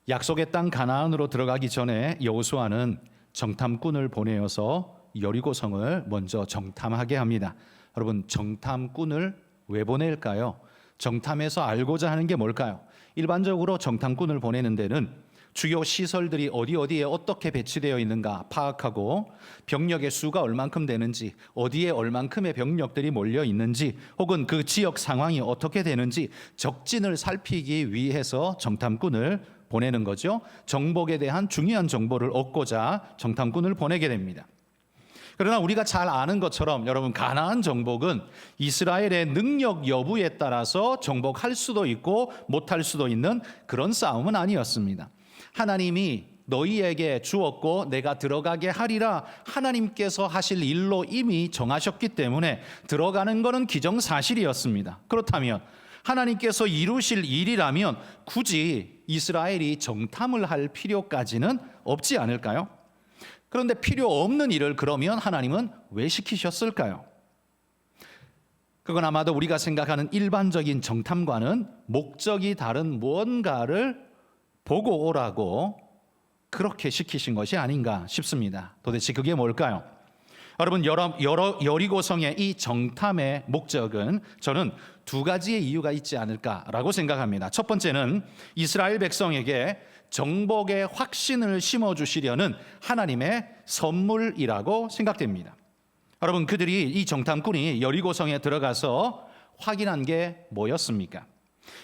약속의 땅 가나안으로 들어가기 전에 여호수아는 정탐꾼을 보내어서 여리고성을 먼저 정탐하게 합니다. 여러분, 정탐꾼을 왜 보낼까요? 정탐에서 알고자 하는 게 뭘까요? 일반적으로 정탐꾼을 보내는 데는 주요 시설들이 어디에 어떻게 배치되어 있는가 파악하고 병력의 수가 얼만큼 되는지, 어디에 얼만큼의 병력들이 몰려 있는지, 혹은 그 지역 상황이 어떻게 되는지 적진을 살피기 위해서 정탐꾼을 보내는 거죠. 정복에 대한 중요한 정보를 얻고자 정탐꾼을 보내게 됩니다. 그러나 우리가 잘 아는 것처럼 여러분, 가나안 정복은 이스라엘의 능력 여부에 따라서 정복할 수도 있고 못할 수도 있는 그런 싸움은 아니었습니다. 하나님이 너희에게 주었고 내가 들어가게 하리라 하나님께서 하실 일로 이미 정하셨기 때문에 들어가는 것은 기정사실이었습니다. 그렇다면 하나님께서 이루실 일이라면 굳이 이스라엘이 정탐을 할 필요까지는 없지 않을까요? 그런데 필요 없는 일을 그러면 하나님은 왜 시키셨을까요? 그건 아마도 우리가 생각하는 일반적인 정탐과는 목적이 다른 무언가를 보고 오라고 그렇게 시키신 것이 아닌가 싶습니다. 도대체 그게 뭘까요? 여러분, 여리고성의 이 정탐의 목적은 저는 두 가지의 이유가 있지 않을까라고 생각합니다. 첫 번째는 이스라엘 백성에게 정복의 확신을 심어주시려는 하나님의 선물이라고 생각됩니다. 여러분, 그들이 이 정탐꾼이 여리고성에 들어가서 확인한 게 뭐였습니까?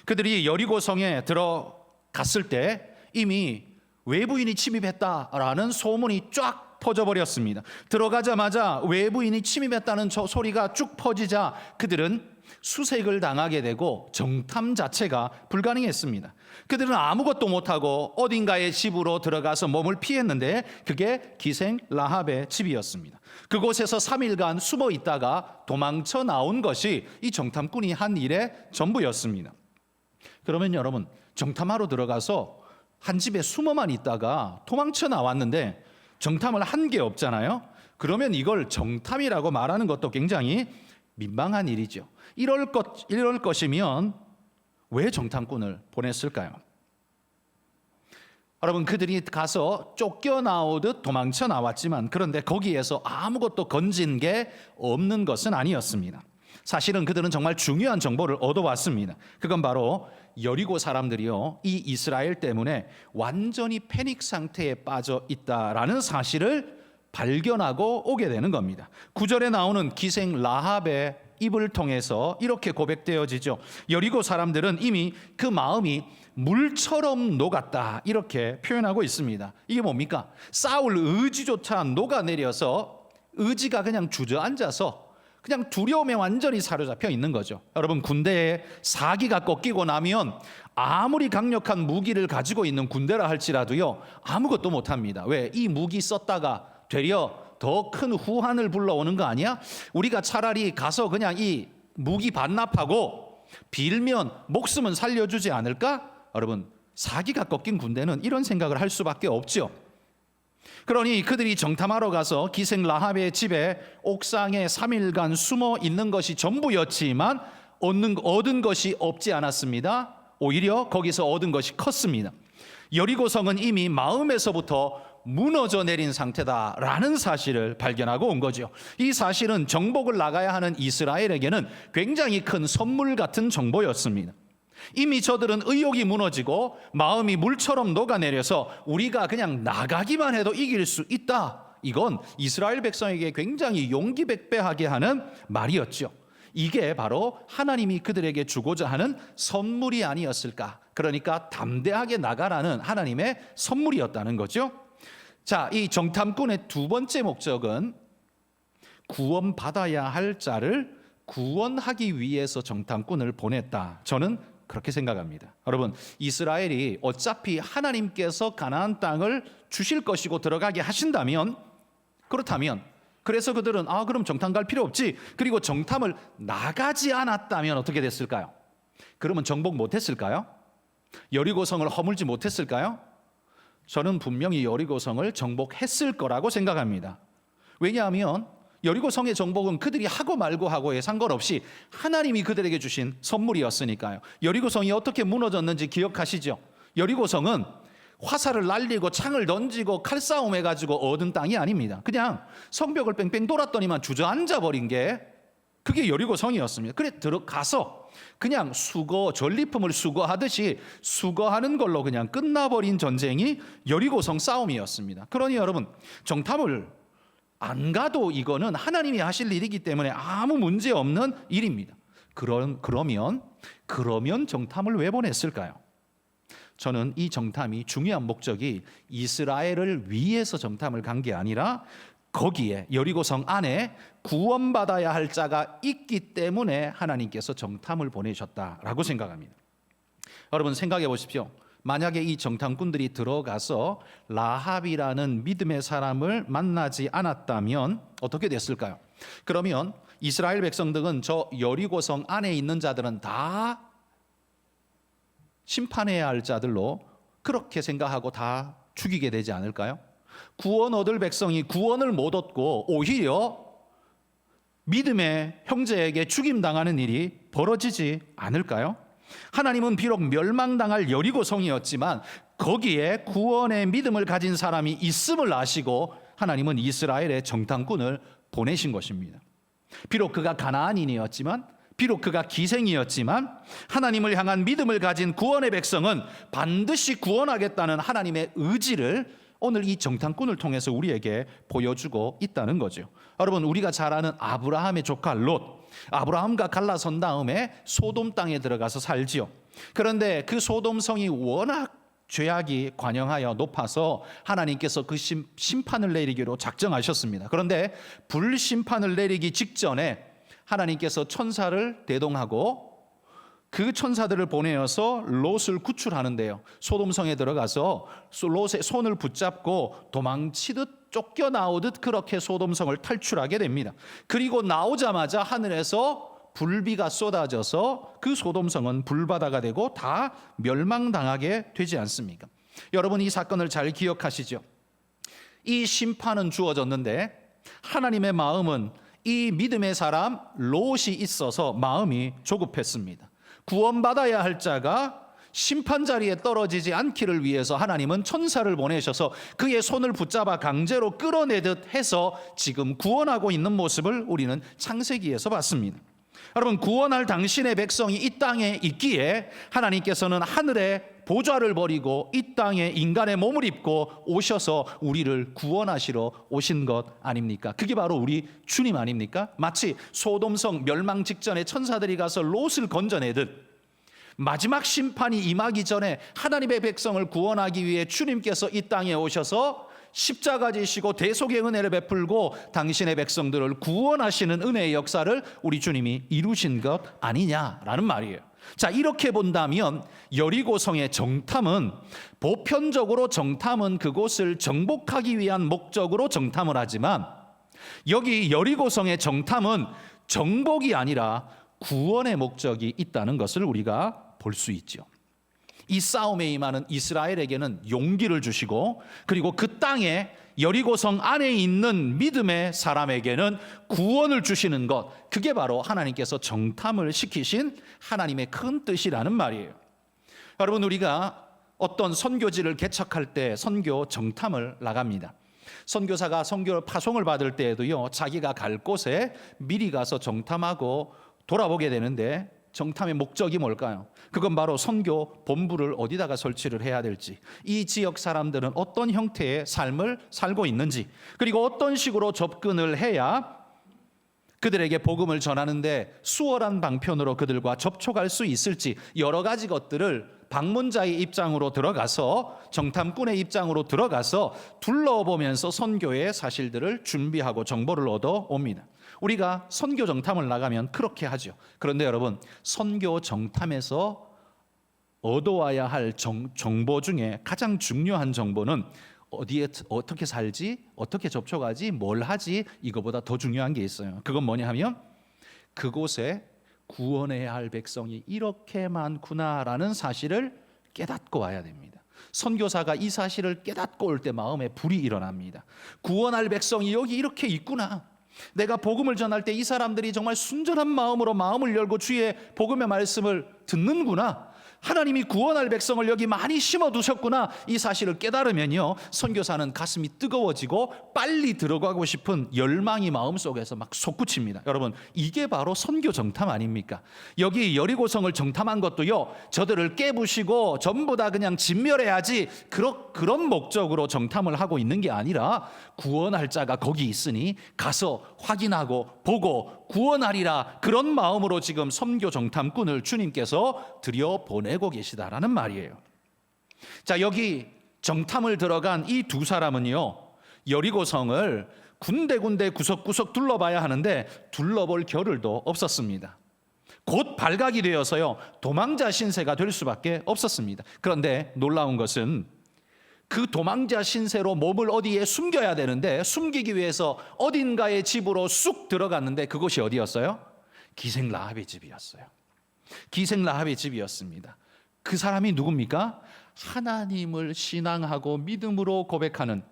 그들이 여리고성에 들어갔을 때 이미 외부인이 침입했다라는 소문이 쫙 퍼져버렸습니다. 들어가자마자 외부인이 침입했다는 소리가 쭉 퍼지자 그들은 수색을 당하게 되고 정탐 자체가 불가능했습니다. 그들은 아무것도 못하고 어딘가의 집으로 들어가서 몸을 피했는데 그게 기생 라합의 집이었습니다. 그곳에서 3일간 숨어 있다가 도망쳐 나온 것이 이 정탐꾼이 한 일의 전부였습니다. 그러면 여러분, 정탐하러 들어가서 한 집에 숨어만 있다가 도망쳐 나왔는데 정탐을 한 게 없잖아요. 그러면 이걸 정탐이라고 말하는 것도 굉장히 민망한 일이죠. 이럴 것이면 왜 정탐꾼을 보냈을까요? 여러분, 그들이 가서 쫓겨나오듯 도망쳐 나왔지만 그런데 거기에서 아무것도 건진 게 없는 것은 아니었습니다. 사실은 그들은 정말 중요한 정보를 얻어왔습니다. 그건 바로 여리고 사람들이요, 이 이스라엘 때문에 완전히 패닉 상태에 빠져 있다라는 사실을 발견하고 오게 되는 겁니다. 9절에 나오는 기생 라합의 입을 통해서 이렇게 고백되어지죠. 여리고 사람들은 이미 그 마음이 물처럼 녹았다, 이렇게 표현하고 있습니다. 이게 뭡니까? 싸울 의지조차 녹아내려서 의지가 그냥 주저앉아서 그냥 두려움에 완전히 사로잡혀 있는 거죠. 여러분, 군대에 사기가 꺾이고 나면 아무리 강력한 무기를 가지고 있는 군대라 할지라도요, 아무것도 못합니다. 왜? 이 무기 썼다가 되려 더 큰 후환을 불러오는 거 아니야? 우리가 차라리 가서 그냥 이 무기 반납하고 빌면 목숨은 살려주지 않을까? 여러분, 사기가 꺾인 군대는 이런 생각을 할 수밖에 없죠. 그러니 그들이 정탐하러 가서 기생 라합의 집에 옥상에 3일간 숨어 있는 것이 전부였지만 얻은 것이 없지 않았습니다. 오히려 거기서 얻은 것이 컸습니다. 여리고성은 이미 마음에서부터 무너져 내린 상태다라는 사실을 발견하고 온 거죠. 이 사실은 정복을 나가야 하는 이스라엘에게는 굉장히 큰 선물 같은 정보였습니다. 이미 저들은 의욕이 무너지고 마음이 물처럼 녹아내려서 우리가 그냥 나가기만 해도 이길 수 있다. 이건 이스라엘 백성에게 굉장히 용기백배하게 하는 말이었죠. 이게 바로 하나님이 그들에게 주고자 하는 선물이 아니었을까. 그러니까 담대하게 나가라는 하나님의 선물이었다는 거죠. 자, 이 정탐꾼의 두 번째 목적은 구원받아야 할 자를 구원하기 위해서 정탐꾼을 보냈다. 저는 그렇게 생각합니다. 여러분, 이스라엘이 어차피 하나님께서 가나안 땅을 주실 것이고 들어가게 하신다면, 그렇다면 그래서 그들은 그럼 정탐 갈 필요 없지. 그리고 정탐을 나가지 않았다면 어떻게 됐을까요? 그러면 정복 못했을까요? 여리고성을 허물지 못했을까요? 저는 분명히 여리고성을 정복했을 거라고 생각합니다. 왜냐하면 여리고성의 정복은 그들이 하고 말고 하고에 상관없이 하나님이 그들에게 주신 선물이었으니까요. 여리고성이 어떻게 무너졌는지 기억하시죠? 여리고성은 화살을 날리고 창을 던지고 칼싸움 해가지고 얻은 땅이 아닙니다. 그냥 성벽을 뺑뺑 돌았더니만 주저앉아 버린 게 그게 여리고성이었습니다. 그래 들어가서 그냥 전리품을 수거하듯이 수거하는 걸로 그냥 끝나버린 전쟁이 여리고성 싸움이었습니다. 그러니 여러분, 정탐을 안 가도 이거는 하나님이 하실 일이기 때문에 아무 문제 없는 일입니다. 그러면 정탐을 왜 보냈을까요? 저는 이 정탐이 중요한 목적이 이스라엘을 위해서 정탐을 간 게 아니라 거기에 여리고성 안에 구원받아야 할 자가 있기 때문에 하나님께서 정탐을 보내셨다라고 생각합니다. 여러분 생각해 보십시오. 만약에 이 정탐꾼들이 들어가서 라합이라는 믿음의 사람을 만나지 않았다면 어떻게 됐을까요? 그러면 이스라엘 백성들은 저 여리고성 안에 있는 자들은 다 심판해야 할 자들로 그렇게 생각하고 다 죽이게 되지 않을까요? 구원 얻을 백성이 구원을 못 얻고 오히려 믿음의 형제에게 죽임당하는 일이 벌어지지 않을까요? 하나님은 비록 멸망당할 여리고성이었지만 거기에 구원의 믿음을 가진 사람이 있음을 아시고 하나님은 이스라엘의 정탐꾼을 보내신 것입니다. 비록 그가 가나안인이었지만, 비록 그가 기생이었지만 하나님을 향한 믿음을 가진 구원의 백성은 반드시 구원하겠다는 하나님의 의지를 오늘 이 정탐꾼을 통해서 우리에게 보여주고 있다는 거죠. 여러분, 우리가 잘 아는 아브라함의 조카 롯, 아브라함과 갈라선 다음에 소돔 땅에 들어가서 살지요. 그런데 그 소돔성이 워낙 죄악이 관영하여 높아서 하나님께서 그 심판을 내리기로 작정하셨습니다. 그런데 불심판을 내리기 직전에 하나님께서 천사를 대동하고 그 천사들을 보내어서 롯을 구출하는데요. 소돔성에 들어가서 롯의 손을 붙잡고 도망치듯 쫓겨나오듯 그렇게 소돔성을 탈출하게 됩니다. 그리고 나오자마자 하늘에서 불비가 쏟아져서 그 소돔성은 불바다가 되고 다 멸망당하게 되지 않습니까? 여러분 이 사건을 잘 기억하시죠? 이 심판은 주어졌는데 하나님의 마음은 이 믿음의 사람 롯이 있어서 마음이 조급했습니다. 구원받아야 할 자가 심판 자리에 떨어지지 않기를 위해서 하나님은 천사를 보내셔서 그의 손을 붙잡아 강제로 끌어내듯 해서 지금 구원하고 있는 모습을 우리는 창세기에서 봤습니다. 여러분, 구원할 당신의 백성이 이 땅에 있기에 하나님께서는 하늘의 보좌를 버리고 이 땅에 인간의 몸을 입고 오셔서 우리를 구원하시러 오신 것 아닙니까? 그게 바로 우리 주님 아닙니까? 마치 소돔성 멸망 직전에 천사들이 가서 롯을 건져내듯 마지막 심판이 임하기 전에 하나님의 백성을 구원하기 위해 주님께서 이 땅에 오셔서 십자가 지시고 대속의 은혜를 베풀고 당신의 백성들을 구원하시는 은혜의 역사를 우리 주님이 이루신 것 아니냐라는 말이에요. 자, 이렇게 본다면 여리고성의 정탐은 보편적으로 정탐은 그곳을 정복하기 위한 목적으로 정탐을 하지만 여기 여리고성의 정탐은 정복이 아니라 구원의 목적이 있다는 것을 우리가 볼 수 있죠. 이 싸움에 임하는 이스라엘에게는 용기를 주시고 그리고 그 땅에 여리고성 안에 있는 믿음의 사람에게는 구원을 주시는 것, 그게 바로 하나님께서 정탐을 시키신 하나님의 큰 뜻이라는 말이에요. 여러분, 우리가 어떤 선교지를 개척할 때 선교 정탐을 나갑니다. 선교사가 선교 파송을 받을 때에도요, 자기가 갈 곳에 미리 가서 정탐하고 돌아보게 되는데 정탐의 목적이 뭘까요? 그건 바로 선교 본부를 어디다가 설치를 해야 될지, 이 지역 사람들은 어떤 형태의 삶을 살고 있는지, 그리고 어떤 식으로 접근을 해야 그들에게 복음을 전하는데 수월한 방편으로 그들과 접촉할 수 있을지, 여러 가지 것들을 방문자의 입장으로 들어가서, 정탐꾼의 입장으로 들어가서 둘러보면서 선교의 사실들을 준비하고 정보를 얻어옵니다. 우리가 선교 정탐을 나가면 그렇게 하죠. 그런데 여러분, 선교 정탐에서 얻어와야 할 정보 중에 가장 중요한 정보는 어디에 어떻게 살지, 어떻게 접촉하지, 뭘 하지, 이거보다 더 중요한 게 있어요. 그건 뭐냐 하면 그곳에 구원해야 할 백성이 이렇게 많구나라는 사실을 깨닫고 와야 됩니다. 선교사가 이 사실을 깨닫고 올 때 마음에 불이 일어납니다. 구원할 백성이 여기 이렇게 있구나. 내가 복음을 전할 때 이 사람들이 정말 순전한 마음으로 마음을 열고 주의 복음의 말씀을 듣는구나. 하나님이 구원할 백성을 여기 많이 심어두셨구나, 이 사실을 깨달으면요, 선교사는 가슴이 뜨거워지고 빨리 들어가고 싶은 열망이 마음속에서 막 솟구칩니다. 여러분, 이게 바로 선교 정탐 아닙니까? 여기 여리고성을 정탐한 것도요, 저들을 깨부시고 전부 다 그냥 진멸해야지 그런 목적으로 정탐을 하고 있는 게 아니라, 구원할 자가 거기 있으니 가서 확인하고 보고 구원하리라, 그런 마음으로 지금 선교 정탐꾼을 주님께서 들여 보내고 계시다라는 말이에요. 자, 여기 정탐을 들어간 이 두 사람은요, 여리고성을 군데군데 구석구석 둘러봐야 하는데 둘러볼 겨를도 없었습니다. 곧 발각이 되어서요, 도망자 신세가 될 수밖에 없었습니다. 그런데 놀라운 것은 그 도망자 신세로 몸을 어디에 숨겨야 되는데, 숨기기 위해서 어딘가의 집으로 쑥 들어갔는데 그곳이 어디였어요? 기생 라합의 집이었어요. 기생 라합의 집이었습니다. 그 사람이 누굽니까? 하나님을 신앙하고 믿음으로 고백하는,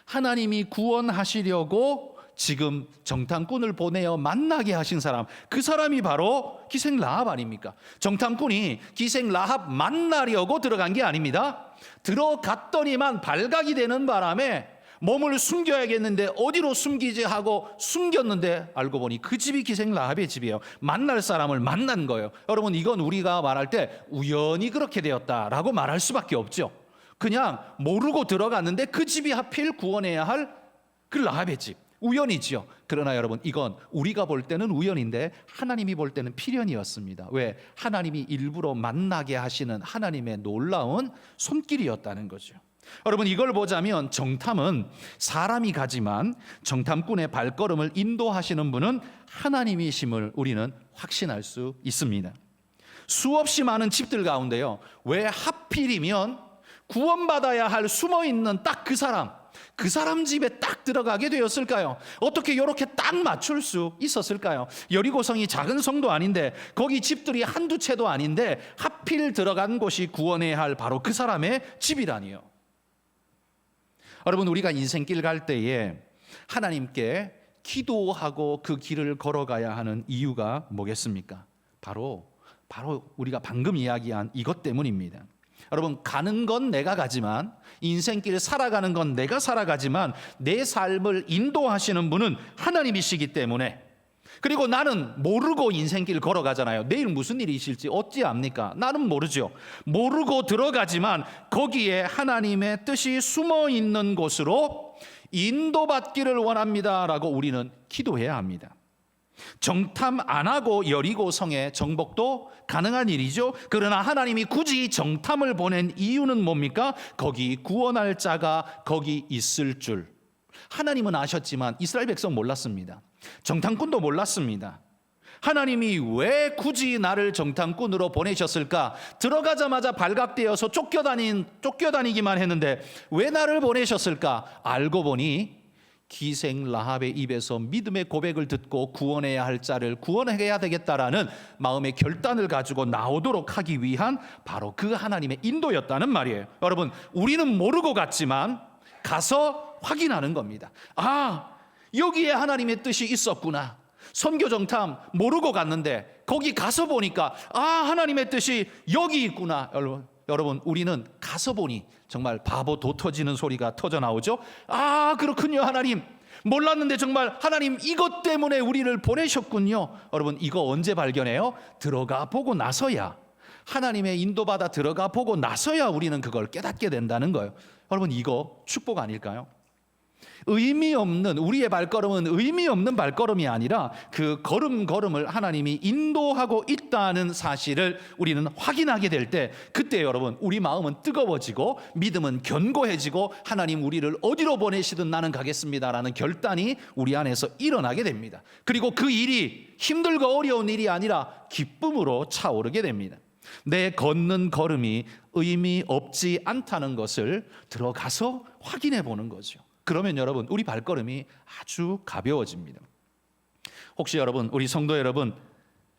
하나님이 구원하시려고 지금 정탐꾼을 보내어 만나게 하신 사람, 그 사람이 바로 기생 라합 아닙니까? 정탐꾼이 기생 라합 만나려고 들어간 게 아닙니다. 들어갔더니만 발각이 되는 바람에 몸을 숨겨야겠는데 어디로 숨기지 하고 숨겼는데, 알고 보니 그 집이 기생 라합의 집이에요. 만날 사람을 만난 거예요. 여러분, 이건 우리가 말할 때 우연히 그렇게 되었다라고 말할 수밖에 없죠. 그냥 모르고 들어갔는데 그 집이 하필 구원해야 할 그 라합의 집, 우연이지요. 그러나 여러분, 이건 우리가 볼 때는 우연인데 하나님이 볼 때는 필연이었습니다. 왜? 하나님이 일부러 만나게 하시는 하나님의 놀라운 손길이었다는 거죠. 여러분, 이걸 보자면 정탐은 사람이 가지만 정탐꾼의 발걸음을 인도하시는 분은 하나님이심을 우리는 확신할 수 있습니다. 수없이 많은 집들 가운데요, 왜 하필이면 구원받아야 할 숨어있는 딱 그 사람 집에 딱 들어가게 되었을까요? 어떻게 이렇게 딱 맞출 수 있었을까요? 여리고성이 작은 성도 아닌데, 거기 집들이 한두 채도 아닌데 하필 들어간 곳이 구원해야 할 바로 그 사람의 집이라니요. 여러분, 우리가 인생길 갈 때에 하나님께 기도하고 그 길을 걸어가야 하는 이유가 뭐겠습니까? 바로 우리가 방금 이야기한 이것 때문입니다. 여러분, 가는 건 내가 가지만, 인생길 살아가는 건 내가 살아가지만 내 삶을 인도하시는 분은 하나님이시기 때문에, 그리고 나는 모르고 인생길 걸어가잖아요. 내일 무슨 일이 있을지 어찌 압니까? 나는 모르죠. 모르고 들어가지만 거기에 하나님의 뜻이 숨어 있는 곳으로 인도받기를 원합니다라고 우리는 기도해야 합니다. 정탐 안 하고 여리고성의 정복도 가능한 일이죠. 그러나 하나님이 굳이 정탐을 보낸 이유는 뭡니까? 거기 구원할 자가 거기 있을 줄 하나님은 아셨지만 이스라엘 백성 몰랐습니다. 정탐꾼도 몰랐습니다. 하나님이 왜 굳이 나를 정탐꾼으로 보내셨을까? 들어가자마자 발각되어서 쫓겨다니기만 했는데 왜 나를 보내셨을까? 알고 보니 기생 라합의 입에서 믿음의 고백을 듣고 구원해야 할 자를 구원해야 되겠다라는 마음의 결단을 가지고 나오도록 하기 위한 바로 그 하나님의 인도였다는 말이에요. 여러분, 우리는 모르고 갔지만 가서 확인하는 겁니다. 아, 여기에 하나님의 뜻이 있었구나. 선교 정탐 모르고 갔는데 거기 가서 보니까 아, 하나님의 뜻이 여기 있구나. 여러분, 우리는 가서 보니 정말 바보 도 터지는 소리가 터져 나오죠. 아, 그렇군요. 하나님, 몰랐는데 정말 하나님 이것 때문에 우리를 보내셨군요. 여러분, 이거 언제 발견해요? 들어가 보고 나서야, 하나님의 인도받아 들어가 보고 나서야 우리는 그걸 깨닫게 된다는 거예요. 여러분, 이거 축복 아닐까요? 의미 없는, 우리의 발걸음은 의미 없는 발걸음이 아니라 그 걸음걸음을 하나님이 인도하고 있다는 사실을 우리는 확인하게 될 때, 그때 여러분, 우리 마음은 뜨거워지고 믿음은 견고해지고 하나님 우리를 어디로 보내시든 나는 가겠습니다라는 결단이 우리 안에서 일어나게 됩니다. 그리고 그 일이 힘들고 어려운 일이 아니라 기쁨으로 차오르게 됩니다. 내 걷는 걸음이 의미 없지 않다는 것을 들어가서 확인해 보는 거죠. 그러면 여러분, 우리 발걸음이 아주 가벼워집니다. 혹시 여러분, 우리 성도 여러분,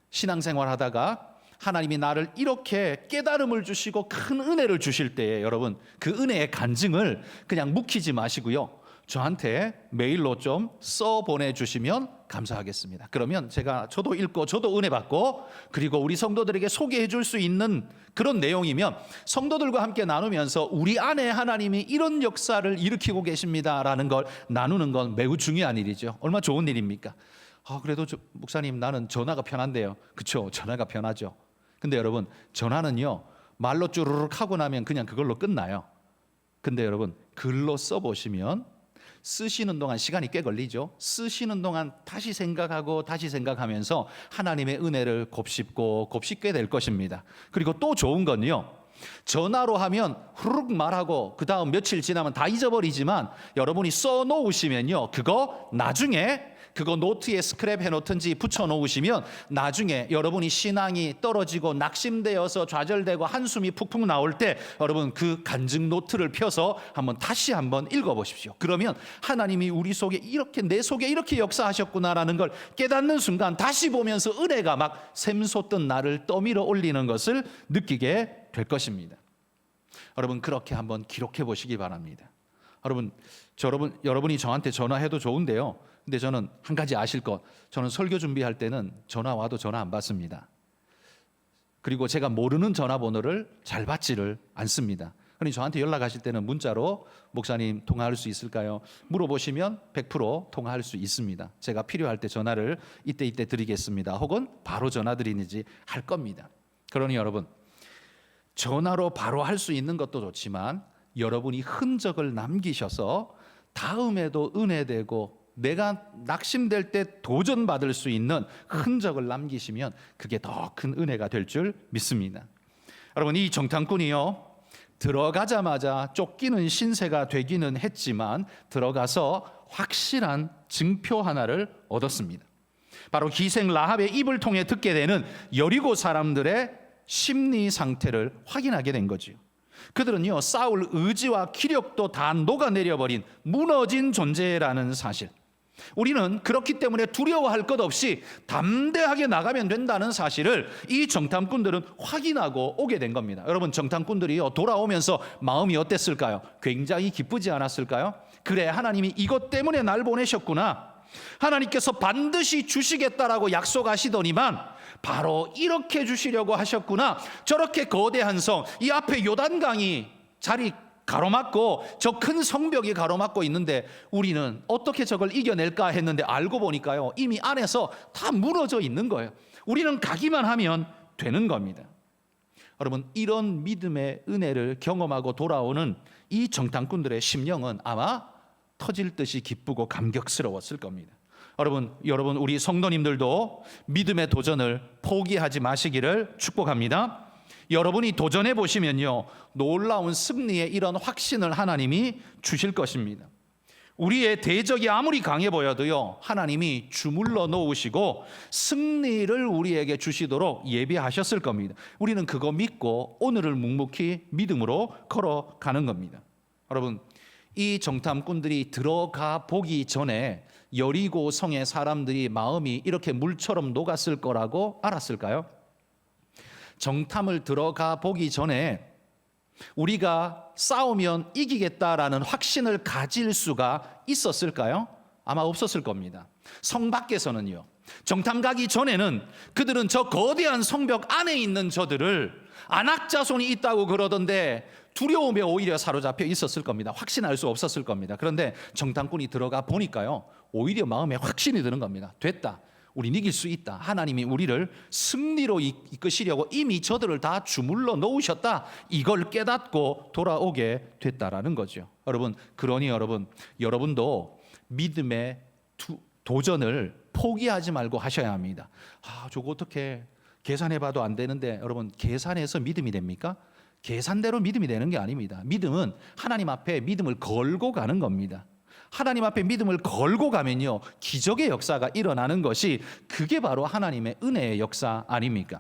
신앙생활 하다가 하나님이 나를 이렇게 깨달음을 주시고 큰 은혜를 주실 때에 여러분, 그 은혜의 간증을 그냥 묵히지 마시고요, 저한테 메일로 좀 써 보내주시면 감사하겠습니다. 그러면 저도 읽고 저도 은혜 받고 그리고 우리 성도들에게 소개해 줄 수 있는 그런 내용이면 성도들과 함께 나누면서 우리 안에 하나님이 이런 역사를 일으키고 계십니다라는 걸 나누는 건 매우 중요한 일이죠. 얼마나 좋은 일입니까? 그래도 목사님 나는 전화가 편한데요. 그렇죠, 전화가 편하죠. 근데 여러분, 전화는요 말로 쭈르륵 하고 나면 그냥 그걸로 끝나요. 근데 여러분, 글로 써보시면 쓰시는 동안 시간이 꽤 걸리죠. 쓰시는 동안 다시 생각하고 다시 생각하면서 하나님의 은혜를 곱씹고 곱씹게 될 것입니다. 그리고 또 좋은 건요, 전화로 하면 후루룩 말하고 그 다음 며칠 지나면 다 잊어버리지만 여러분이 써놓으시면요, 그거 나중에 그거 노트에 스크랩 해놓든지 붙여놓으시면 나중에 여러분이 신앙이 떨어지고 낙심되어서 좌절되고 한숨이 푹푹 나올 때 여러분 그 간증 노트를 펴서 다시 한번 읽어보십시오. 그러면 하나님이 우리 속에 이렇게, 내 속에 이렇게 역사하셨구나라는 걸 깨닫는 순간 다시 보면서 은혜가 막 샘솟던 나를 떠밀어 올리는 것을 느끼게 될 것입니다. 여러분, 그렇게 한번 기록해 보시기 바랍니다. 여러분이 저한테 전화해도 좋은데요, 근데 저는 한 가지 아실 것, 저는 설교 준비할 때는 전화 와도 전화 안 받습니다. 그리고 제가 모르는 전화번호를 잘 받지를 않습니다. 그러니 저한테 연락하실 때는 문자로 목사님 통화할 수 있을까요? 물어보시면 100% 통화할 수 있습니다. 제가 필요할 때 전화를 이때 드리겠습니다. 혹은 바로 전화 드리는지 할 겁니다. 그러니 여러분, 전화로 바로 할 수 있는 것도 좋지만 여러분이 흔적을 남기셔서 다음에도 은혜되고 내가 낙심될 때 도전받을 수 있는 흔적을 남기시면 그게 더 큰 은혜가 될 줄 믿습니다. 여러분, 이 정탐꾼이요, 들어가자마자 쫓기는 신세가 되기는 했지만 들어가서 확실한 증표 하나를 얻었습니다. 바로 기생 라합의 입을 통해 듣게 되는 여리고 사람들의 심리 상태를 확인하게 된 거죠. 그들은요, 싸울 의지와 기력도 다 녹아내려버린 무너진 존재라는 사실, 우리는 그렇기 때문에 두려워할 것 없이 담대하게 나가면 된다는 사실을 이 정탐꾼들은 확인하고 오게 된 겁니다. 여러분, 정탐꾼들이요, 돌아오면서 마음이 어땠을까요? 굉장히 기쁘지 않았을까요? 그래, 하나님이 이것 때문에 날 보내셨구나, 하나님께서 반드시 주시겠다라고 약속하시더니만 바로 이렇게 주시려고 하셨구나, 저렇게 거대한 성, 이 앞에 요단강이 자리 가로막고 저 큰 성벽이 가로막고 있는데 우리는 어떻게 저걸 이겨낼까 했는데 알고 보니까요, 이미 안에서 다 무너져 있는 거예요. 우리는 가기만 하면 되는 겁니다. 여러분, 이런 믿음의 은혜를 경험하고 돌아오는 이 정탐꾼들의 심령은 아마 터질 듯이 기쁘고 감격스러웠을 겁니다. 여러분, 우리 성도님들도 믿음의 도전을 포기하지 마시기를 축복합니다. 여러분이 도전해 보시면요, 놀라운 승리의 이런 확신을 하나님이 주실 것입니다. 우리의 대적이 아무리 강해 보여도요, 하나님이 주물러 놓으시고 승리를 우리에게 주시도록 예비하셨을 겁니다. 우리는 그거 믿고 오늘을 묵묵히 믿음으로 걸어가는 겁니다. 여러분, 이 정탐꾼들이 들어가 보기 전에 여리고 성의 사람들이 마음이 이렇게 물처럼 녹았을 거라고 알았을까요? 정탐을 들어가 보기 전에 우리가 싸우면 이기겠다라는 확신을 가질 수가 있었을까요? 아마 없었을 겁니다. 성 밖에서는요, 정탐 가기 전에는 그들은 저 거대한 성벽 안에 있는 저들을 안악자손이 있다고 그러던데 두려움에 오히려 사로잡혀 있었을 겁니다. 확신할 수 없었을 겁니다. 그런데 정탐꾼이 들어가 보니까요, 오히려 마음에 확신이 드는 겁니다. 됐다, 우리 이길 수 있다, 하나님이 우리를 승리로 이끄시려고 이미 저들을 다 주물러 놓으셨다, 이걸 깨닫고 돌아오게 됐다라는 거죠. 그러니 여러분도 믿음의 도전을 포기하지 말고 하셔야 합니다. 저거 어떻게 계산해봐도 안 되는데, 여러분, 계산해서 믿음이 됩니까? 계산대로 믿음이 되는 게 아닙니다. 믿음은 하나님 앞에 믿음을 걸고 가는 겁니다. 하나님 앞에 믿음을 걸고 가면요, 기적의 역사가 일어나는 것이, 그게 바로 하나님의 은혜의 역사 아닙니까?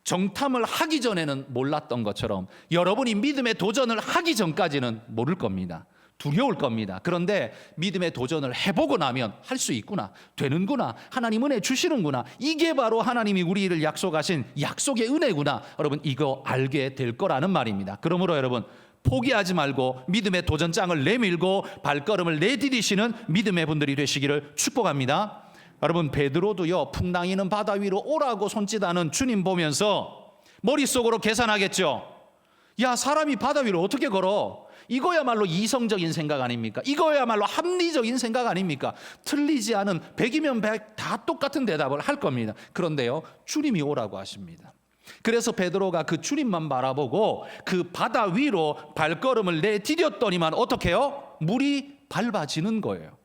정탐을 하기 전에는 몰랐던 것처럼 여러분이 믿음의 도전을 하기 전까지는 모를 겁니다. 두려울 겁니다. 그런데 믿음의 도전을 해보고 나면 할 수 있구나, 되는구나, 하나님 은혜 주시는구나, 이게 바로 하나님이 우리를 약속하신 약속의 은혜구나, 여러분, 이거 알게 될 거라는 말입니다. 그러므로 여러분, 포기하지 말고 믿음의 도전장을 내밀고 발걸음을 내디디시는 믿음의 분들이 되시기를 축복합니다. 여러분, 베드로도요, 풍랑이는 바다 위로 오라고 손짓하는 주님 보면서 머릿속으로 계산하겠죠. 야, 사람이 바다 위로 어떻게 걸어? 이거야말로 이성적인 생각 아닙니까? 이거야말로 합리적인 생각 아닙니까? 틀리지 않은 100이면 100 다 똑같은 대답을 할 겁니다. 그런데요, 주님이 오라고 하십니다. 그래서 베드로가 그 주님만 바라보고 그 바다 위로 발걸음을 내디뎠더니만 어떻게 해요? 물이 밟아지는 거예요.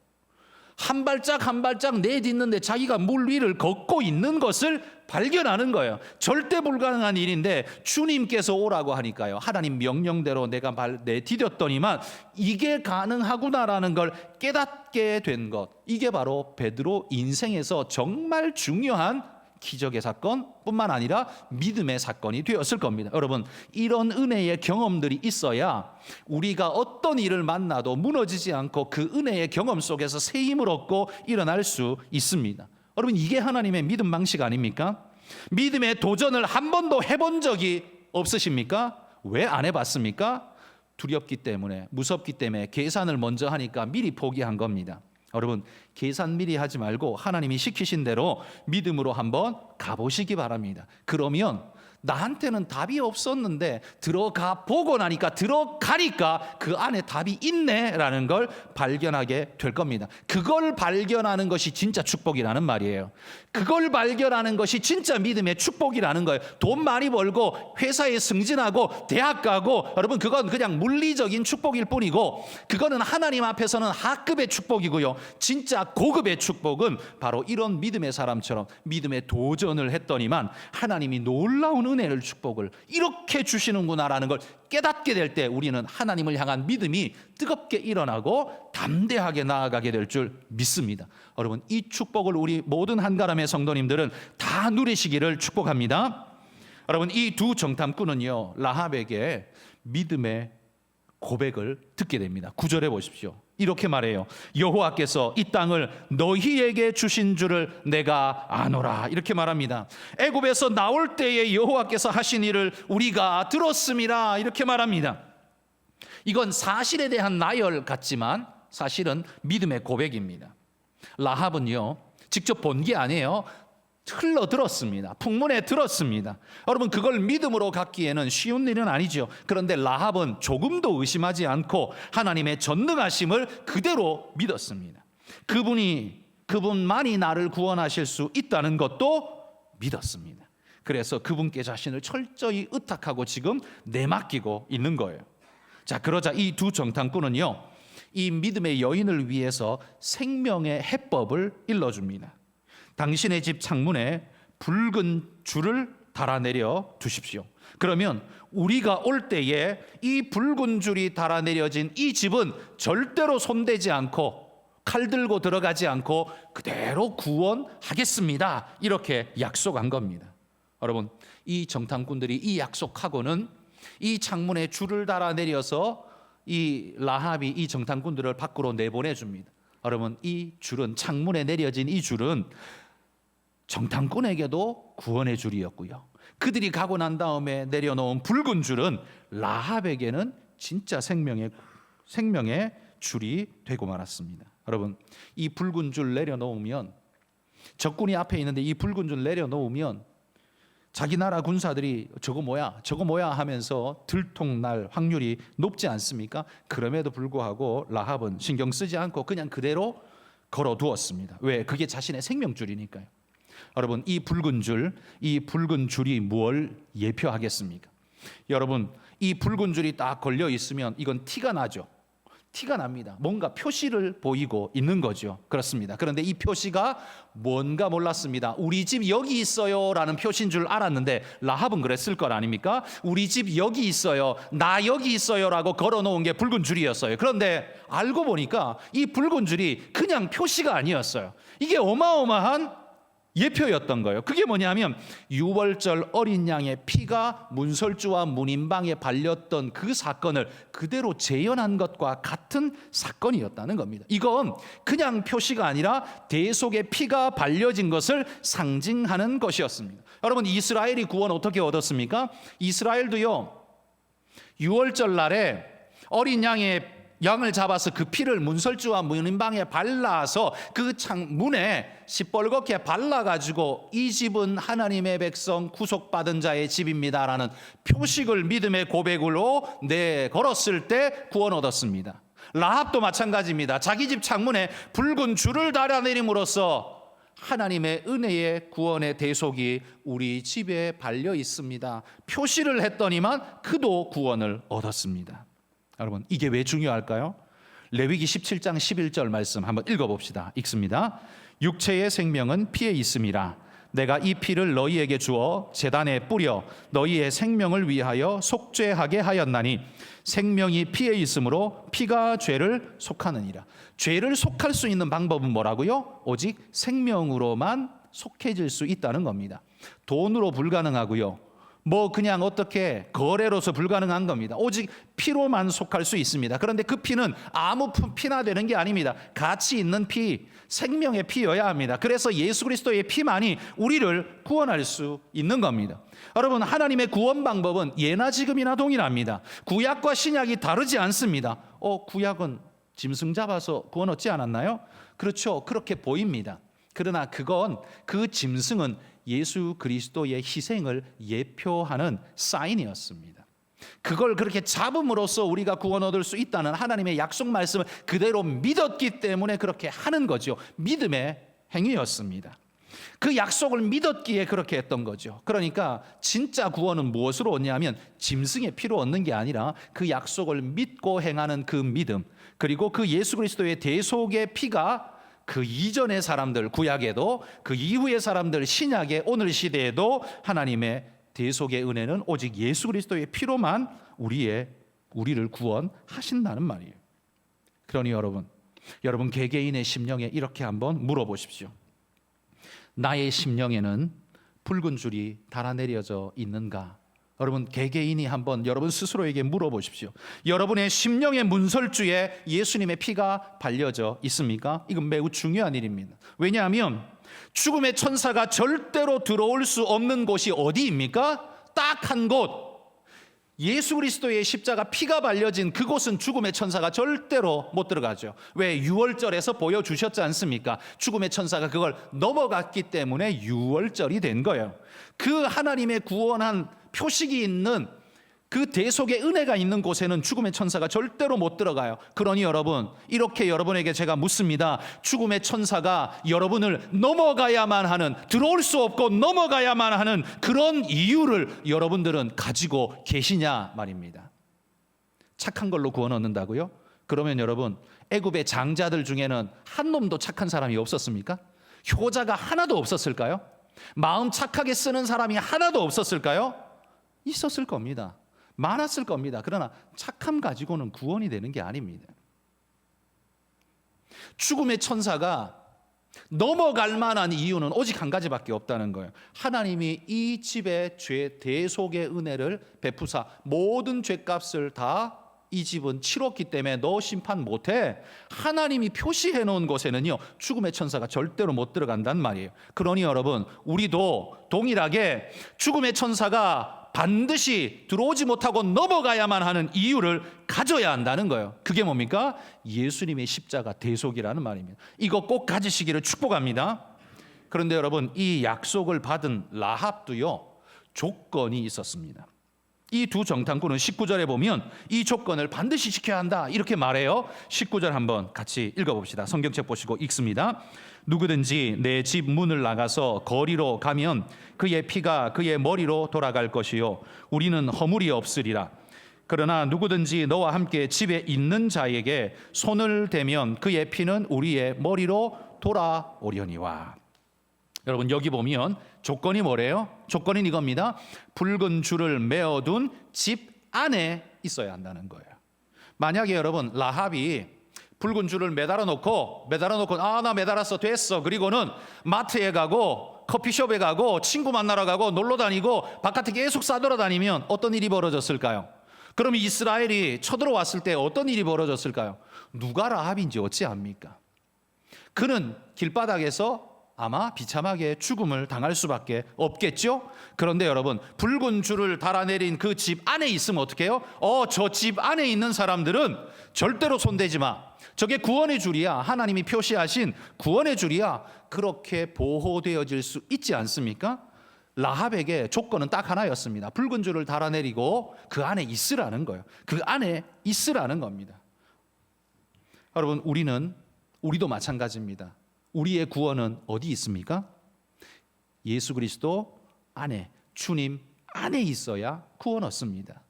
한 발짝 한 발짝 내딛는데 자기가 물 위를 걷고 있는 것을 발견하는 거예요. 절대 불가능한 일인데 주님께서 오라고 하니까요, 하나님 명령대로 내가 내디뎠더니만 이게 가능하구나라는 걸 깨닫게 된 것, 이게 바로 베드로 인생에서 정말 중요한 기적의 사건뿐만 아니라 믿음의 사건이 되었을 겁니다. 여러분, 이런 은혜의 경험들이 있어야 우리가 어떤 일을 만나도 무너지지 않고 그 은혜의 경험 속에서 새 힘을 얻고 일어날 수 있습니다. 여러분, 이게 하나님의 믿음 방식 아닙니까? 믿음의 도전을 한 번도 해본 적이 없으십니까? 왜 안 해봤습니까? 두렵기 때문에, 무섭기 때문에 계산을 먼저 하니까 미리 포기한 겁니다. 여러분, 계산 미리 하지 말고 하나님이 시키신 대로 믿음으로 한번 가보시기 바랍니다. 그러면 나한테는 답이 없었는데 들어가 보고 나니까, 들어가니까 그 안에 답이 있네라는 걸 발견하게 될 겁니다. 그걸 발견하는 것이 진짜 축복이라는 말이에요. 그걸 발견하는 것이 진짜 믿음의 축복이라는 거예요. 돈 많이 벌고 회사에 승진하고 대학 가고, 여러분, 그건 그냥 물리적인 축복일 뿐이고, 그거는 하나님 앞에서는 하급의 축복이고요. 진짜 고급의 축복은 바로 이런 믿음의 사람처럼 믿음의 도전을 했더니만 하나님이 놀라운 은혜를, 축복을 이렇게 주시는구나라는 걸 깨닫게 될 때 우리는 하나님을 향한 믿음이 뜨겁게 일어나고 담대하게 나아가게 될 줄 믿습니다. 여러분, 이 축복을 우리 모든 한가람의 성도님들은 다 누리시기를 축복합니다. 여러분, 이 두 정탐꾼은요, 라합에게 믿음의 고백을 듣게 됩니다. 9절에 보십시오. 이렇게 말해요. 여호와께서 이 땅을 너희에게 주신 줄을 내가 아노라. 이렇게 말합니다. 애굽에서 나올 때에 여호와께서 하신 일을 우리가 들었음이라. 이렇게 말합니다. 이건 사실에 대한 나열 같지만 사실은 믿음의 고백입니다. 라합은요, 직접 본 게 아니에요. 흘러 들었습니다. 풍문에 들었습니다. 여러분, 그걸 믿음으로 갖기에는 쉬운 일은 아니죠. 그런데 라합은 조금도 의심하지 않고 하나님의 전능하심을 그대로 믿었습니다. 그분만이 나를 구원하실 수 있다는 것도 믿었습니다. 그래서 그분께 자신을 철저히 의탁하고 지금 내맡기고 있는 거예요. 자, 그러자 이 두 정탐꾼은요, 이 믿음의 여인을 위해서 생명의 해법을 일러줍니다. 당신의 집 창문에 붉은 줄을 달아내려 두십시오. 그러면 우리가 올 때에 이 붉은 줄이 달아내려진 이 집은 절대로 손대지 않고 칼 들고 들어가지 않고 그대로 구원하겠습니다. 이렇게 약속한 겁니다. 여러분, 이 정탐꾼들이 이 약속하고는 이 창문에 줄을 달아내려서 이 라합이 이 정탐꾼들을 밖으로 내보내줍니다. 여러분, 이 줄은, 창문에 내려진 이 줄은 정탐꾼에게도 구원의 줄이었고요, 그들이 가고 난 다음에 내려놓은 붉은 줄은 라합에게는 진짜 생명의 줄이 되고 말았습니다. 여러분, 이 붉은 줄 내려놓으면, 적군이 앞에 있는데 이 붉은 줄 내려놓으면 자기 나라 군사들이 저거 뭐야 하면서 들통날 확률이 높지 않습니까? 그럼에도 불구하고 라합은 신경 쓰지 않고 그냥 그대로 걸어두었습니다. 왜? 그게 자신의 생명줄이니까요. 여러분, 이 붉은 줄이 뭘 예표하겠습니까? 여러분, 이 붉은 줄이 딱 걸려 있으면 이건 티가 나죠. 티가 납니다. 뭔가 표시를 보이고 있는 거죠. 그렇습니다. 그런데 이 표시가 뭔가 몰랐습니다. 우리 집 여기 있어요 라는 표시인 줄 알았는데 라합은 그랬을 것 아닙니까? 우리 집 여기 있어요, 나 여기 있어요 라고 걸어놓은 게 붉은 줄이었어요. 그런데 알고 보니까 이 붉은 줄이 그냥 표시가 아니었어요. 이게 어마어마한 예표였던 거예요. 그게 뭐냐면 유월절 어린 양의 피가 문설주와 문인방에 발렸던 그 사건을 그대로 재현한 것과 같은 사건이었다는 겁니다. 이건 그냥 표시가 아니라 대속의 피가 발려진 것을 상징하는 것이었습니다. 여러분, 이스라엘이 구원 어떻게 얻었습니까? 이스라엘도요, 유월절 날에 어린 양을 잡아서 그 피를 문설주와 문인방에 발라서 그 창문에 시뻘겋게 발라가지고 이 집은 하나님의 백성 구속받은 자의 집입니다라는 표식을 믿음의 고백으로 내걸었을 때 구원 얻었습니다. 라합도 마찬가지입니다. 자기 집 창문에 붉은 줄을 달아내림으로써 하나님의 은혜의 구원의 대속이 우리 집에 발려 있습니다. 표시를 했더니만 그도 구원을 얻었습니다. 여러분, 이게 왜 중요할까요? 레위기 17장 11절 말씀 한번 읽어봅시다. 읽습니다. 육체의 생명은 피에 있음이라. 내가 이 피를 너희에게 주어 제단에 뿌려 너희의 생명을 위하여 속죄하게 하였나니 생명이 피에 있으므로 피가 죄를 속하느니라. 죄를 속할 수 있는 방법은 뭐라고요? 오직 생명으로만 속해질 수 있다는 겁니다. 돈으로 불가능하고요. 그냥 어떻게 거래로서 불가능한 겁니다. 오직 피로만 속할 수 있습니다. 그런데 그 피는 아무 피나 되는 게 아닙니다. 가치 있는 피, 생명의 피여야 합니다. 그래서 예수 그리스도의 피만이 우리를 구원할 수 있는 겁니다. 여러분, 하나님의 구원 방법은 예나 지금이나 동일합니다. 구약과 신약이 다르지 않습니다. 구약은 짐승 잡아서 구원 얻지 않았나요? 그렇죠. 그렇게 보입니다. 그러나 그 짐승은 예수 그리스도의 희생을 예표하는 사인이었습니다. 그걸 그렇게 잡음으로써 우리가 구원 얻을 수 있다는 하나님의 약속 말씀을 그대로 믿었기 때문에 그렇게 하는 거죠. 믿음의 행위였습니다. 그 약속을 믿었기에 그렇게 했던 거죠. 그러니까 진짜 구원은 무엇으로 얻냐면 짐승의 피로 얻는 게 아니라 그 약속을 믿고 행하는 그 믿음, 그리고 그 예수 그리스도의 대속의 피가 그 이전의 사람들 구약에도 그 이후의 사람들 신약의 오늘 시대에도 하나님의 대속의 은혜는 오직 예수 그리스도의 피로만 우리를 구원하신다는 말이에요. 그러니 여러분 개개인의 심령에 이렇게 한번 물어보십시오. 나의 심령에는 붉은 줄이 달아내려져 있는가? 여러분 개개인이 한번 여러분 스스로에게 물어보십시오. 여러분의 심령의 문설주에 예수님의 피가 발려져 있습니까? 이건 매우 중요한 일입니다. 왜냐하면 죽음의 천사가 절대로 들어올 수 없는 곳이 어디입니까? 딱 한 곳. 예수 그리스도의 십자가 피가 발려진 그곳은 죽음의 천사가 절대로 못 들어가죠. 왜? 유월절에서 보여주셨지 않습니까? 죽음의 천사가 그걸 넘어갔기 때문에 유월절이 된 거예요. 그 하나님의 구원한 표식이 있는 그 대속의 은혜가 있는 곳에는 죽음의 천사가 절대로 못 들어가요. 그러니 여러분, 이렇게 여러분에게 제가 묻습니다. 죽음의 천사가 여러분을 넘어가야만 하는, 들어올 수 없고 넘어가야만 하는 그런 이유를 여러분들은 가지고 계시냐 말입니다. 착한 걸로 구원 얻는다고요? 그러면 여러분, 애굽의 장자들 중에는 한 놈도 착한 사람이 없었습니까? 효자가 하나도 없었을까요? 마음 착하게 쓰는 사람이 하나도 없었을까요? 있었을 겁니다. 많았을 겁니다. 그러나 착함 가지고는 구원이 되는 게 아닙니다. 죽음의 천사가 넘어갈 만한 이유는 오직 한 가지밖에 없다는 거예요. 하나님이 이 집의 죄 대속의 은혜를 베푸사 모든 죄값을 다 이 집은 치렀기 때문에 너 심판 못해. 하나님이 표시해 놓은 곳에는요 죽음의 천사가 절대로 못 들어간단 말이에요. 그러니 여러분, 우리도 동일하게 죽음의 천사가 반드시 들어오지 못하고 넘어가야만 하는 이유를 가져야 한다는 거예요. 그게 뭡니까? 예수님의 십자가 대속이라는 말입니다. 이거 꼭 가지시기를 축복합니다. 그런데 여러분, 이 약속을 받은 라합도요 조건이 있었습니다. 이 두 정탐꾼은 19절에 보면 이 조건을 반드시 지켜야 한다 이렇게 말해요. 19절 한번 같이 읽어봅시다. 성경책 보시고 읽습니다. 누구든지 내 집 문을 나가서 거리로 가면 그의 피가 그의 머리로 돌아갈 것이요 우리는 허물이 없으리라. 그러나 누구든지 너와 함께 집에 있는 자에게 손을 대면 그의 피는 우리의 머리로 돌아오려니와. 여러분 여기 보면 조건이 뭐래요? 조건이 이겁니다. 붉은 줄을 메어둔 집 안에 있어야 한다는 거예요. 만약에 여러분 라합이 붉은 줄을 매달아 놓고 나 매달았어 됐어, 그리고는 마트에 가고 커피숍에 가고 친구 만나러 가고 놀러 다니고 바깥에 계속 싸돌아다니면 어떤 일이 벌어졌을까요? 그럼 이스라엘이 쳐들어왔을 때 어떤 일이 벌어졌을까요? 누가 라합인지 어찌 압니까? 그는 길바닥에서 아마 비참하게 죽음을 당할 수밖에 없겠죠. 그런데 여러분, 붉은 줄을 달아내린 그 집 안에 있으면 어떻게 해요? 저 집 안에 있는 사람들은 절대로 손대지 마. 저게 구원의 줄이야. 하나님이 표시하신 구원의 줄이야. 그렇게 보호되어질 수 있지 않습니까? 라합에게 조건은 딱 하나였습니다. 붉은 줄을 달아내리고 그 안에 있으라는 거예요. 그 안에 있으라는 겁니다. 여러분, 우리도 마찬가지입니다. 우리의 구원은 어디 있습니까? 예수 그리스도 안에, 주님 안에 있어야 구원 얻습니다.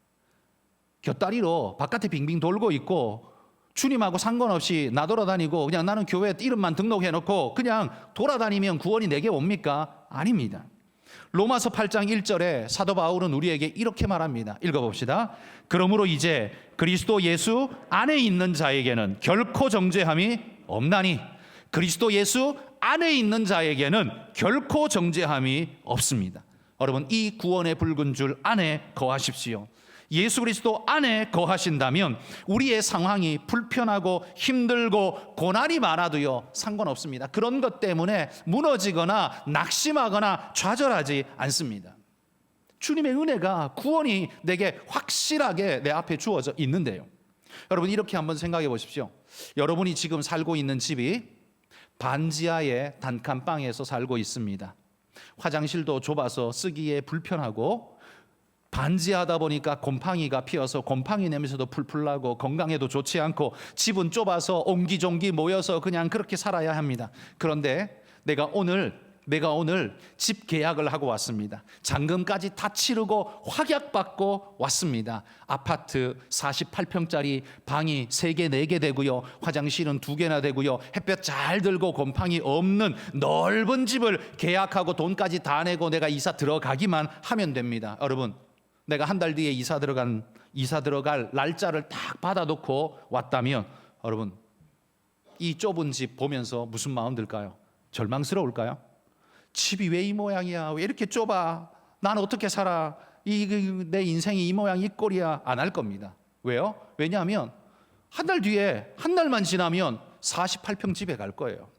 곁다리로 바깥에 빙빙 돌고 있고 주님하고 상관없이 나돌아다니고 그냥 나는 교회 이름만 등록해놓고 그냥 돌아다니면 구원이 내게 옵니까? 아닙니다. 로마서 8장 1절에 사도 바울은 우리에게 이렇게 말합니다. 읽어봅시다. 그러므로 이제 그리스도 예수 안에 있는 자에게는 결코 정죄함이 없나니 그리스도 예수 안에 있는 자에게는 결코 정죄함이 없습니다. 여러분, 이 구원의 붉은 줄 안에 거하십시오. 예수 그리스도 안에 거하신다면 우리의 상황이 불편하고 힘들고 고난이 많아도요 상관없습니다. 그런 것 때문에 무너지거나 낙심하거나 좌절하지 않습니다. 주님의 은혜가, 구원이 내게 확실하게 내 앞에 주어져 있는데요. 여러분, 이렇게 한번 생각해 보십시오. 여러분이 지금 살고 있는 집이 반지하의 단칸방에서 살고 있습니다. 화장실도 좁아서 쓰기에 불편하고 반지하다 보니까 곰팡이가 피어서 곰팡이 냄새도 풀풀 나고 건강에도 좋지 않고 집은 좁아서 옹기종기 모여서 그냥 그렇게 살아야 합니다. 그런데 내가 오늘 집 계약을 하고 왔습니다. 잔금까지 다 치르고 확약받고 왔습니다. 아파트 48평짜리 방이 3개, 4개 되고요. 화장실은 2개나 되고요. 햇볕 잘 들고 곰팡이 없는 넓은 집을 계약하고 돈까지 다 내고 내가 이사 들어가기만 하면 됩니다. 여러분, 내가 한 달 뒤에 이사 들어갈 날짜를 딱 받아놓고 왔다면 여러분, 이 좁은 집 보면서 무슨 마음 들까요? 절망스러울까요? 집이 왜 이 모양이야? 왜 이렇게 좁아? 난 어떻게 살아? 내 인생이 이 모양 이 꼴이야? 안 할 겁니다. 왜요? 왜냐하면 한 달 뒤에, 한 달만 지나면 48평 집에 갈 거예요.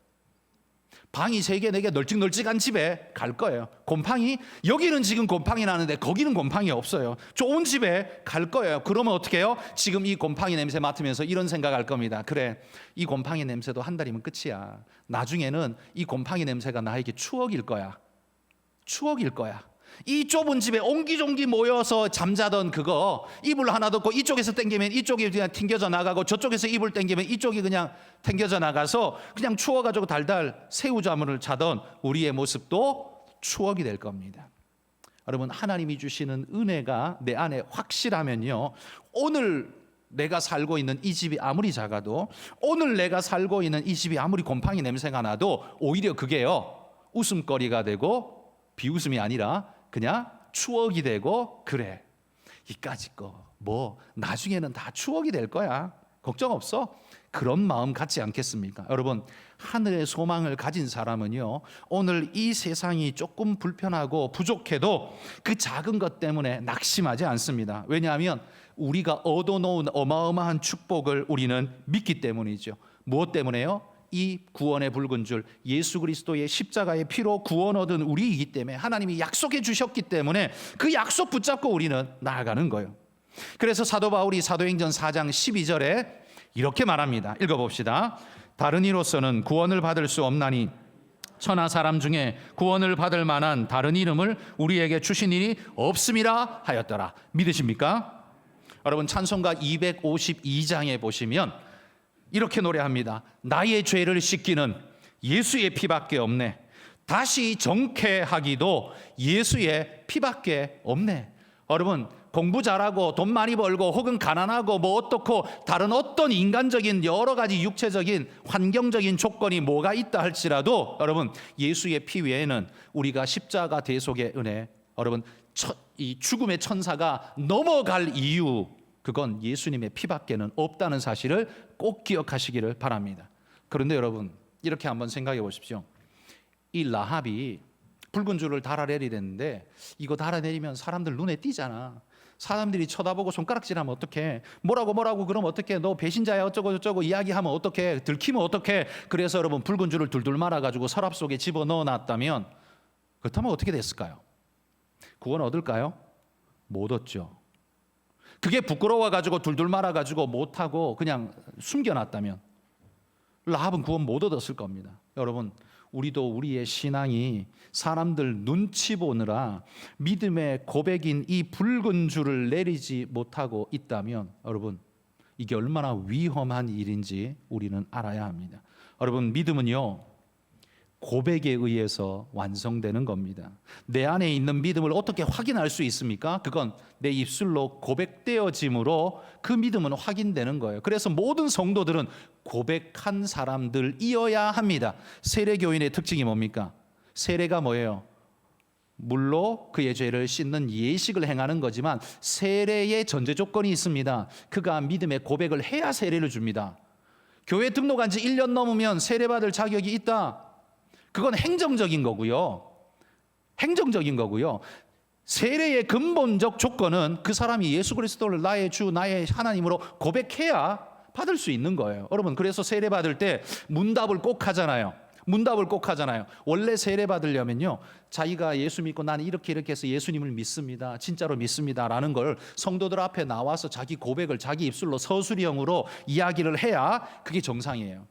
방이 3개, 4개 널찍널찍한 집에 갈 거예요. 곰팡이, 여기는 지금 곰팡이 나는데 거기는 곰팡이 없어요. 좋은 집에 갈 거예요. 그러면 어떻게 해요? 지금 이 곰팡이 냄새 맡으면서 이런 생각할 겁니다. 그래, 이 곰팡이 냄새도 한 달이면 끝이야. 나중에는 이 곰팡이 냄새가 나에게 추억일 거야. 추억일 거야. 이 좁은 집에 옹기종기 모여서 잠자던 그거, 이불 하나 덮고 이쪽에서 당기면 이쪽이 그냥 튕겨져 나가고 저쪽에서 이불 당기면 이쪽이 그냥 튕겨져 나가서 그냥 추워가지고 달달 새우잠을 자던 우리의 모습도 추억이 될 겁니다. 여러분, 하나님이 주시는 은혜가 내 안에 확실하면요, 오늘 내가 살고 있는 이 집이 아무리 작아도, 오늘 내가 살고 있는 이 집이 아무리 곰팡이 냄새가 나도 오히려 그게요 웃음거리가 되고 비웃음이 아니라 그냥 추억이 되고, 그래, 이까짓 거 뭐 나중에는 다 추억이 될 거야, 걱정 없어, 그런 마음 갖지 않겠습니까? 여러분, 하늘의 소망을 가진 사람은요, 오늘 이 세상이 조금 불편하고 부족해도 그 작은 것 때문에 낙심하지 않습니다. 왜냐하면 우리가 얻어놓은 어마어마한 축복을 우리는 믿기 때문이죠. 무엇 때문에요? 이 구원의 붉은 줄, 예수 그리스도의 십자가의 피로 구원 얻은 우리이기 때문에, 하나님이 약속해 주셨기 때문에 그 약속 붙잡고 우리는 나아가는 거예요. 그래서 사도 바울이 사도행전 4장 12절에 이렇게 말합니다. 읽어봅시다. 다른 이로서는 구원을 받을 수 없나니 천하 사람 중에 구원을 받을 만한 다른 이름을 우리에게 주신 일이 없음이라 하였더라. 믿으십니까? 여러분, 찬송가 252장에 보시면 이렇게 노래합니다. 나의 죄를 씻기는 예수의 피밖에 없네. 다시 정케하기도 예수의 피밖에 없네. 여러분, 공부 잘하고 돈 많이 벌고 혹은 가난하고 뭐 어떻고 다른 어떤 인간적인 여러 가지 육체적인 환경적인 조건이 뭐가 있다 할지라도 여러분, 예수의 피 외에는 우리가 십자가 대속의 은혜, 여러분, 이 죽음의 천사가 넘어갈 이유, 그건 예수님의 피밖에는 없다는 사실을 꼭 기억하시기를 바랍니다. 그런데 여러분, 이렇게 한번 생각해 보십시오. 이 라합이 붉은 줄을 달아내리랬는데 이거 달아내리면 사람들 눈에 띄잖아. 사람들이 쳐다보고 손가락질하면 어떡해? 뭐라고 그러면 어떡해? 너 배신자야 어쩌고 저쩌고 이야기하면 어떡해? 들키면 어떡해? 그래서 여러분 붉은 줄을 둘둘 말아가지고 서랍 속에 집어넣어놨다면 그렇다면 어떻게 됐을까요? 구원 얻을까요? 못 얻죠. 그게 부끄러워가지고 둘둘 말아가지고 못하고 그냥 숨겨놨다면 라합은 구원 못 얻었을 겁니다. 여러분, 우리도 우리의 신앙이 사람들 눈치 보느라 믿음의 고백인 이 붉은 줄을 내리지 못하고 있다면 여러분, 이게 얼마나 위험한 일인지 우리는 알아야 합니다. 여러분, 믿음은요, 고백에 의해서 완성되는 겁니다. 내 안에 있는 믿음을 어떻게 확인할 수 있습니까? 그건 내 입술로 고백되어짐으로 그 믿음은 확인되는 거예요. 그래서 모든 성도들은 고백한 사람들이어야 합니다. 세례교인의 특징이 뭡니까? 세례가 뭐예요? 물로 그의 죄를 씻는 예식을 행하는 거지만 세례의 전제 조건이 있습니다. 그가 믿음의 고백을 해야 세례를 줍니다. 교회 등록한 지 1년 넘으면 세례받을 자격이 있다. 그건 행정적인 거고요. 행정적인 거고요. 세례의 근본적 조건은 그 사람이 예수 그리스도를 나의 주, 나의 하나님으로 고백해야 받을 수 있는 거예요. 여러분, 그래서 세례 받을 때 문답을 꼭 하잖아요. 문답을 꼭 하잖아요. 원래 세례 받으려면요, 자기가 예수 믿고 나는 이렇게 해서 예수님을 믿습니다, 진짜로 믿습니다 라는 걸 성도들 앞에 나와서 자기 고백을 자기 입술로 서술형으로 이야기를 해야 그게 정상이에요.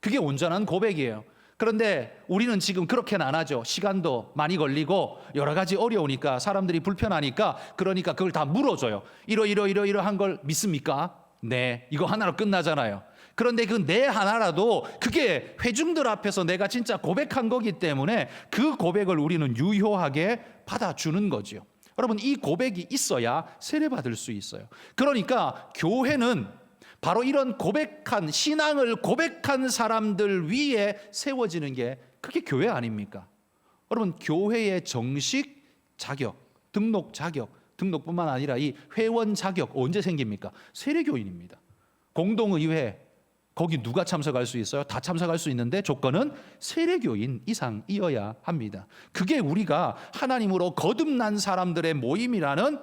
그게 온전한 고백이에요. 그런데 우리는 지금 그렇게는 안 하죠. 시간도 많이 걸리고 여러 가지 어려우니까, 사람들이 불편하니까, 그러니까 그걸 다 물어줘요. 이러한 걸 믿습니까? 네. 이거 하나로 끝나잖아요. 그런데 그 네 하나라도 그게 회중들 앞에서 내가 진짜 고백한 거기 때문에 그 고백을 우리는 유효하게 받아주는 거죠. 여러분, 이 고백이 있어야 세례받을 수 있어요. 그러니까 교회는 바로 이런 고백한, 신앙을 고백한 사람들 위에 세워지는 게 그게 교회 아닙니까? 여러분, 교회의 정식 자격, 등록 자격, 등록뿐만 아니라 이 회원 자격 언제 생깁니까? 세례교인입니다. 공동의회, 거기 누가 참석할 수 있어요? 다 참석할 수 있는데 조건은 세례교인 이상이어야 합니다. 그게 우리가 하나님으로 거듭난 사람들의 모임이라는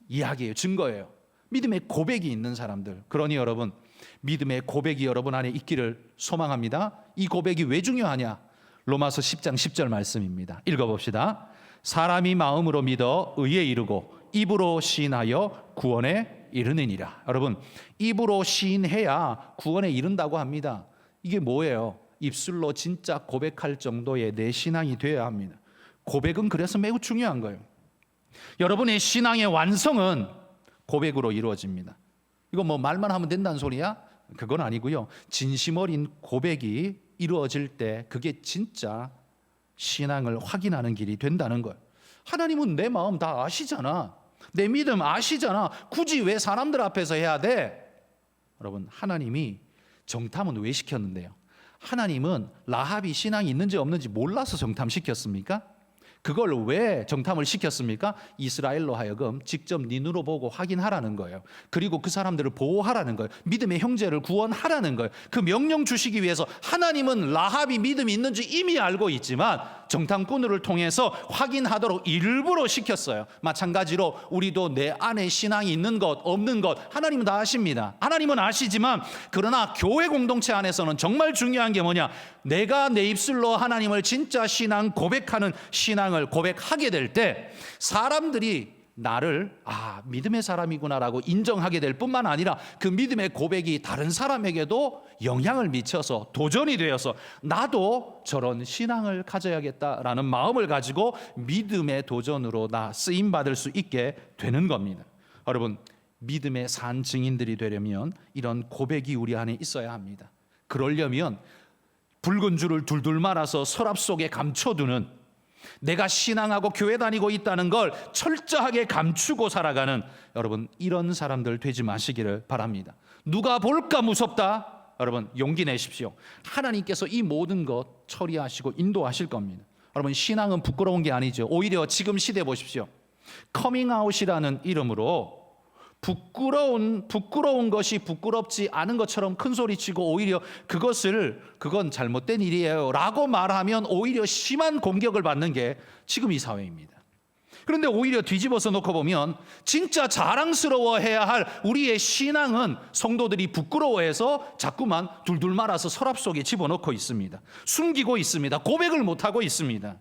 이야기예요. 증거예요. 믿음의 고백이 있는 사람들. 그러니 여러분, 믿음의 고백이 여러분 안에 있기를 소망합니다. 이 고백이 왜 중요하냐? 로마서 10장 10절 말씀입니다. 읽어봅시다. 사람이 마음으로 믿어 의에 이르고 입으로 시인하여 구원에 이르느니라. 여러분, 입으로 시인해야 구원에 이른다고 합니다. 이게 뭐예요? 입술로 진짜 고백할 정도의 내 신앙이 되어야 합니다. 고백은 그래서 매우 중요한 거예요. 여러분의 신앙의 완성은 고백으로 이루어집니다. 이거 뭐 말만 하면 된다는 소리야? 그건 아니고요. 진심 어린 고백이 이루어질 때 그게 진짜 신앙을 확인하는 길이 된다는 거예요. 하나님은 내 마음 다 아시잖아. 내 믿음 아시잖아. 굳이 왜 사람들 앞에서 해야 돼? 여러분, 하나님이 정탐은 왜 시켰는데요? 하나님은 라합이 신앙이 있는지 없는지 몰라서 정탐시켰습니까? 그걸 왜 정탐을 시켰습니까? 이스라엘로 하여금 직접 네 눈으로 보고 확인하라는 거예요. 그리고 그 사람들을 보호하라는 거예요. 믿음의 형제를 구원하라는 거예요. 그 명령 주시기 위해서 하나님은 라합이 믿음이 있는지 이미 알고 있지만 정탐꾼을 통해서 확인하도록 일부러 시켰어요. 마찬가지로 우리도 내 안에 신앙이 있는 것 없는 것 하나님은 다 아십니다. 하나님은 아시지만 그러나 교회 공동체 안에서는 정말 중요한 게 뭐냐? 내가 내 입술로 하나님을 진짜 신앙 고백하는 신앙을 고백하게 될 때 사람들이 나를 믿음의 사람이구나라고 인정하게 될 뿐만 아니라 그 믿음의 고백이 다른 사람에게도 영향을 미쳐서 도전이 되어서 나도 저런 신앙을 가져야겠다라는 마음을 가지고 믿음의 도전으로 나 쓰임받을 수 있게 되는 겁니다. 여러분, 믿음의 산 증인들이 되려면 이런 고백이 우리 안에 있어야 합니다. 그러려면 붉은 줄을 둘둘 말아서 서랍 속에 감춰두는, 내가 신앙하고 교회 다니고 있다는 걸 철저하게 감추고 살아가는 여러분, 이런 사람들 되지 마시기를 바랍니다. 누가 볼까 무섭다? 여러분, 용기 내십시오. 하나님께서 이 모든 것 처리하시고 인도하실 겁니다. 여러분, 신앙은 부끄러운 게 아니죠. 오히려 지금 시대 보십시오. 커밍아웃이라는 이름으로 부끄러운 것이 부끄럽지 않은 것처럼 큰 소리치고 오히려 그건 잘못된 일이에요 라고 말하면 오히려 심한 공격을 받는 게 지금 이 사회입니다. 그런데 오히려 뒤집어서 놓고 보면 진짜 자랑스러워해야 할 우리의 신앙은 성도들이 부끄러워해서 자꾸만 둘둘 말아서 서랍 속에 집어넣고 있습니다. 숨기고 있습니다. 고백을 못하고 있습니다.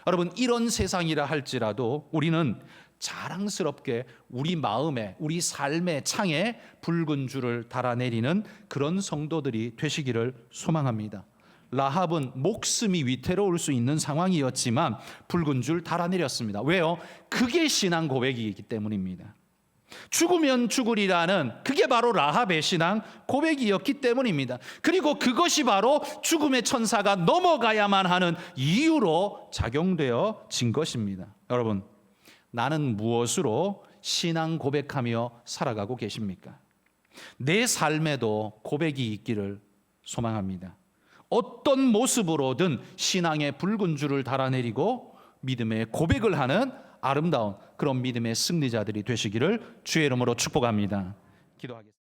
여러분, 이런 세상이라 할지라도 우리는 자랑스럽게 우리 마음에, 우리 삶의 창에 붉은 줄을 달아내리는 그런 성도들이 되시기를 소망합니다. 라합은 목숨이 위태로울 수 있는 상황이었지만 붉은 줄 달아내렸습니다. 왜요? 그게 신앙 고백이기 때문입니다. 죽으면 죽으리라는 그게 바로 라합의 신앙 고백이었기 때문입니다. 그리고 그것이 바로 죽음의 천사가 넘어가야만 하는 이유로 작용되어진 것입니다. 여러분, 나는 무엇으로 신앙 고백하며 살아가고 계십니까? 내 삶에도 고백이 있기를 소망합니다. 어떤 모습으로든 신앙의 붉은 줄을 달아내리고 믿음의 고백을 하는 아름다운 그런 믿음의 승리자들이 되시기를 주의 이름으로 축복합니다. 기도하겠습니다.